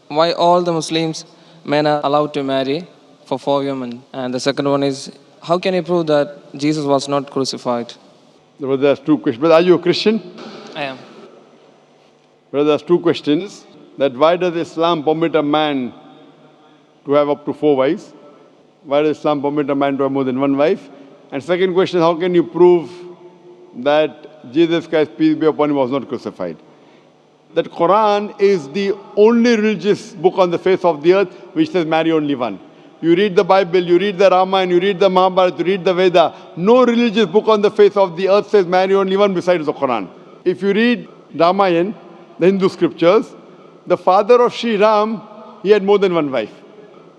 why all the Muslims men are allowed to marry for 4 women? And the second one is, how can you prove that Jesus was not crucified? Brother, there's two questions. But are you a Christian? I am. Brother, there's two questions. That why does Islam permit a man to have up to 4 wives? Why does Islam permit a man to have more than one wife? And second question, how can you prove that Jesus Christ, peace be upon him, was not crucified? That Quran is the only religious book on the face of the earth which says marry only one. You read the Bible, you read the Ramayana, you read the Mahabharata, you read the Veda. No religious book on the face of the earth says marry only one besides the Quran. If you read Ramayana, the Hindu scriptures, the father of Sri Ram, he had more than one wife.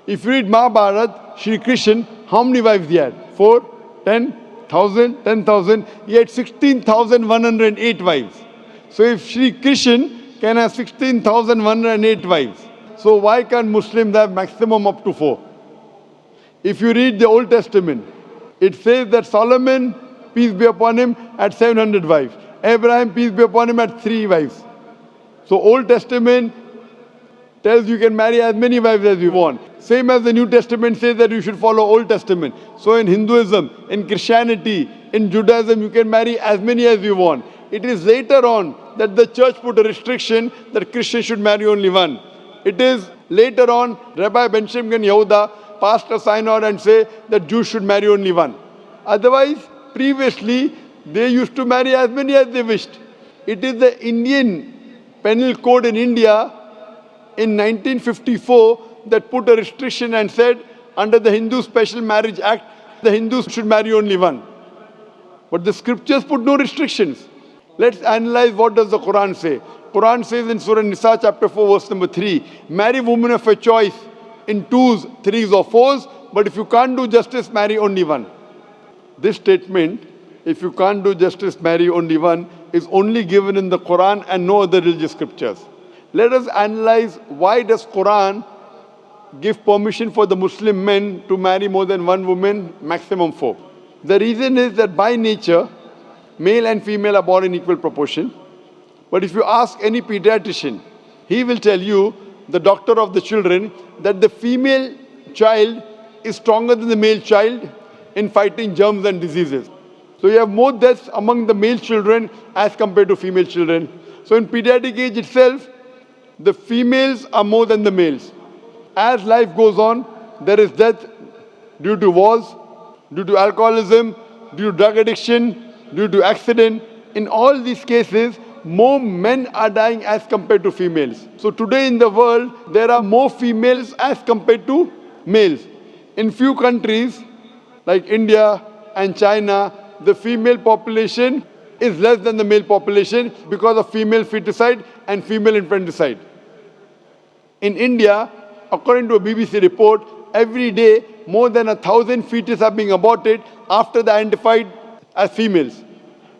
If you read Mahabharata, Sri Krishna, how many wives he had? 4, 10, 1,000, 10,000. He had 16,108 wives. So if Sri Krishna can have 16,108 wives, so why can't Muslims have maximum up to 4? If you read the Old Testament, it says that Solomon, peace be upon him, had 700 wives. Abraham, peace be upon him, had 3 wives. So Old Testament tells you can marry as many wives as you want. Same as the New Testament says that you should follow Old Testament. So in Hinduism, in Christianity, in Judaism, you can marry as many as you want. It is later on that the church put a restriction that Christians should marry only one. It is later on Rabbi Benjamin Yehuda passed a synod and say that Jews should marry only one. Otherwise, previously, they used to marry as many as they wished. It is the Indian Penal Code in India in 1954 that put a restriction and said under the Hindu Special Marriage Act, the Hindus should marry only one. But the scriptures put no restrictions. Let's analyze what does the Quran say. Quran says in Surah Nisa chapter 4 verse number 3, marry women of your choice in 2s, 3s or 4s, but if you can't do justice, marry only one. This statement, if you can't do justice, marry only one, is only given in the Quran and no other religious scriptures. Let us analyze why does Quran give permission for the Muslim men to marry more than one woman, maximum 4. The reason is that by nature, male and female are born in equal proportion. But if you ask any pediatrician, he will tell you, the doctor of the children, that the female child is stronger than the male child in fighting germs and diseases. So you have more deaths among the male children as compared to female children. So in pediatric age itself, the females are more than the males. As life goes on, there is death due to wars, due to alcoholism, due to drug addiction, due to accident. In all these cases, more men are dying as compared to females. So today in the world, there are more females as compared to males. In few countries, like India and China, the female population is less than the male population because of female feticide and female infanticide. In India, according to a BBC report, every day more than 1,000 fetuses are being aborted after they are identified as females.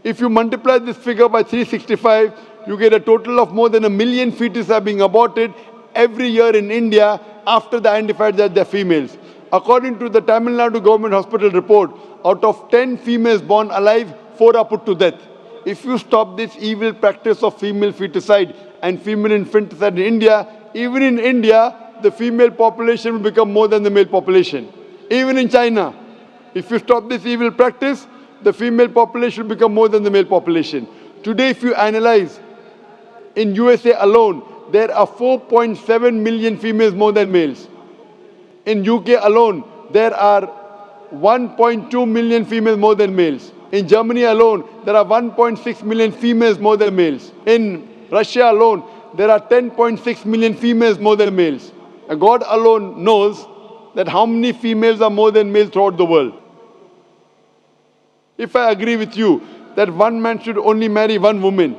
If you multiply this figure by 365, you get a total of more than 1 million fetuses are being aborted every year in India after they are identified that they are females. According to the Tamil Nadu government hospital report, out of 10 females born alive, 4 are put to death. If you stop this evil practice of female feticide and female infanticide in India, even in India, the female population will become more than the male population. Even in China, if you stop this evil practice, the female population will become more than the male population. Today, if you analyze, in USA alone, there are 4.7 million females more than males. In UK alone, there are 1.2 million females more than males. In Germany alone, there are 1.6 million females more than males. In Russia alone, there are 10.6 million females more than males. And God alone knows that how many females are more than males throughout the world. If I agree with you that one man should only marry one woman,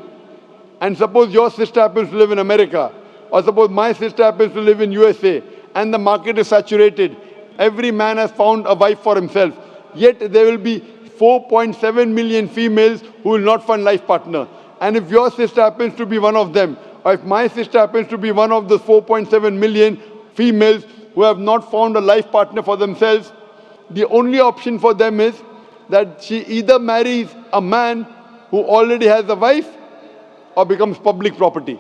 and suppose your sister happens to live in America, or suppose my sister happens to live in USA, and the market is saturated, every man has found a wife for himself, yet there will be 4.7 million females who will not find life partner. And if your sister happens to be one of them, or if my sister happens to be one of the 4.7 million females who have not found a life partner for themselves, the only option for them is that she either marries a man who already has a wife or becomes public property.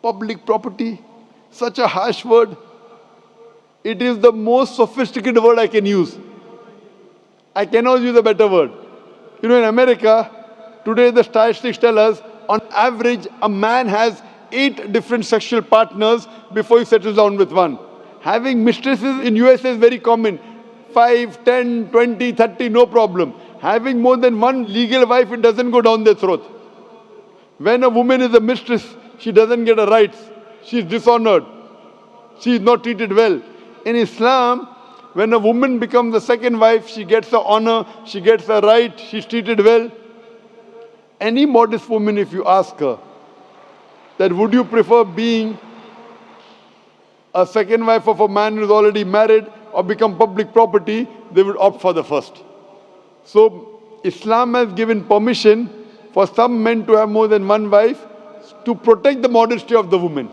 Public property? Such a harsh word. It is the most sophisticated word I can use. I cannot use a better word. You know, in America, today the statistics tell us, on average, a man has 8 different sexual partners before he settles down with one. Having mistresses in USA is very common. 5, 10, 20, 30, no problem. Having more than one legal wife, it doesn't go down their throat. When a woman is a mistress, she doesn't get her rights. She is dishonored. She is not treated well. In Islam, when a woman becomes the second wife, she gets her honor, she gets her right, she is treated well. Any modest woman, if you ask her, that would you prefer being a second wife of a man who is already married or become public property, they would opt for the first. So Islam has given permission for some men to have more than one wife to protect the modesty of the woman.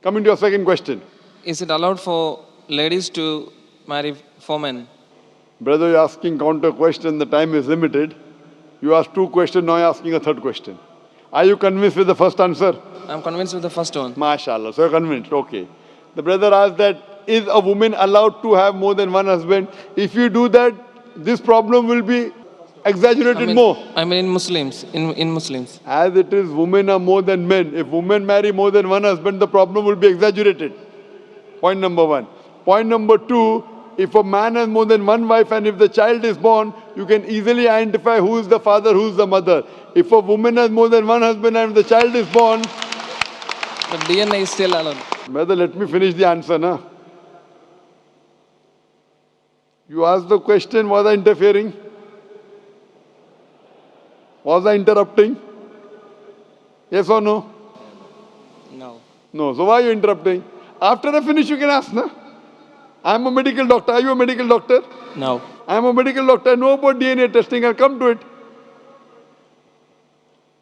Coming to your second question. Is it allowed for ladies to marry 4 men? Brother, you're asking counter question, the time is limited. You asked 2 questions, now you're asking a 3rd question. Are you convinced with the first answer? I'm convinced with the first one. MashaAllah, so you're convinced, okay. The brother asked that, is a woman allowed to have more than one husband? If you do that, this problem will be exaggerated more. I mean in Muslims, in Muslims. As it is, women are more than men. If women marry more than one husband, the problem will be exaggerated. Point number 1. Point number 2, if a man has more than one wife and if the child is born, you can easily identify who is the father, who is the mother. If a woman has more than one husband and if the child is born... But DNA is still allowed. Brother, let me finish the answer, na? You asked the question, was I interfering? Was I interrupting? Yes or no? No. No. So why are you interrupting? After I finish, you can ask, na? I'm a medical doctor. Are you a medical doctor? No. I'm a medical doctor. I know about DNA testing. I'll come to it.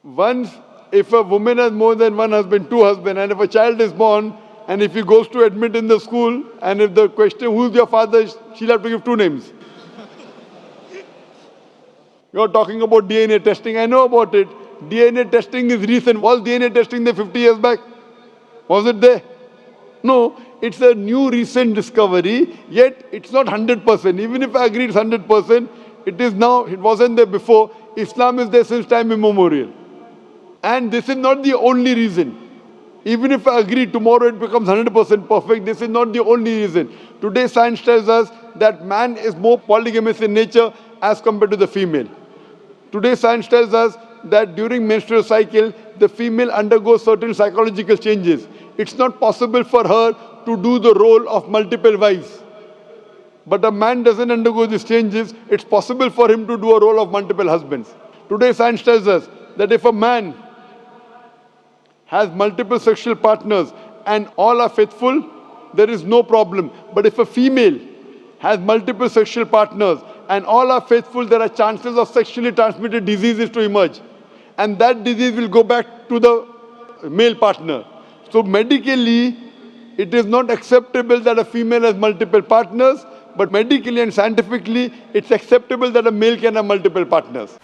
Once, if a woman has more than one husband, 2 husbands, and if a child is born, and if he goes to admit in the school, and if the question, who's your father, she'll have to give 2 names. You're talking about DNA testing. I know about it. DNA testing is recent. Was DNA testing there 50 years back? Was it there? No. It's a new recent discovery, yet it's not 100%. Even if I agree it's 100%, it is now, it wasn't there before. Islam is there since time immemorial. And this is not the only reason. Even if I agree tomorrow it becomes 100% perfect, this is not the only reason. Today science tells us that man is more polygamous in nature as compared to the female. Today science tells us that during menstrual cycle, the female undergoes certain psychological changes. It's not possible for her to do the role of multiple wives. But a man doesn't undergo these changes. It's possible for him to do a role of multiple husbands. Today science tells us that if a man has multiple sexual partners and all are faithful, there is no problem. But if a female has multiple sexual partners and all are faithful, there are chances of sexually transmitted diseases to emerge. And that disease will go back to the male partner. So medically, it is not acceptable that a female has multiple partners, but medically and scientifically, it's acceptable that a male can have multiple partners.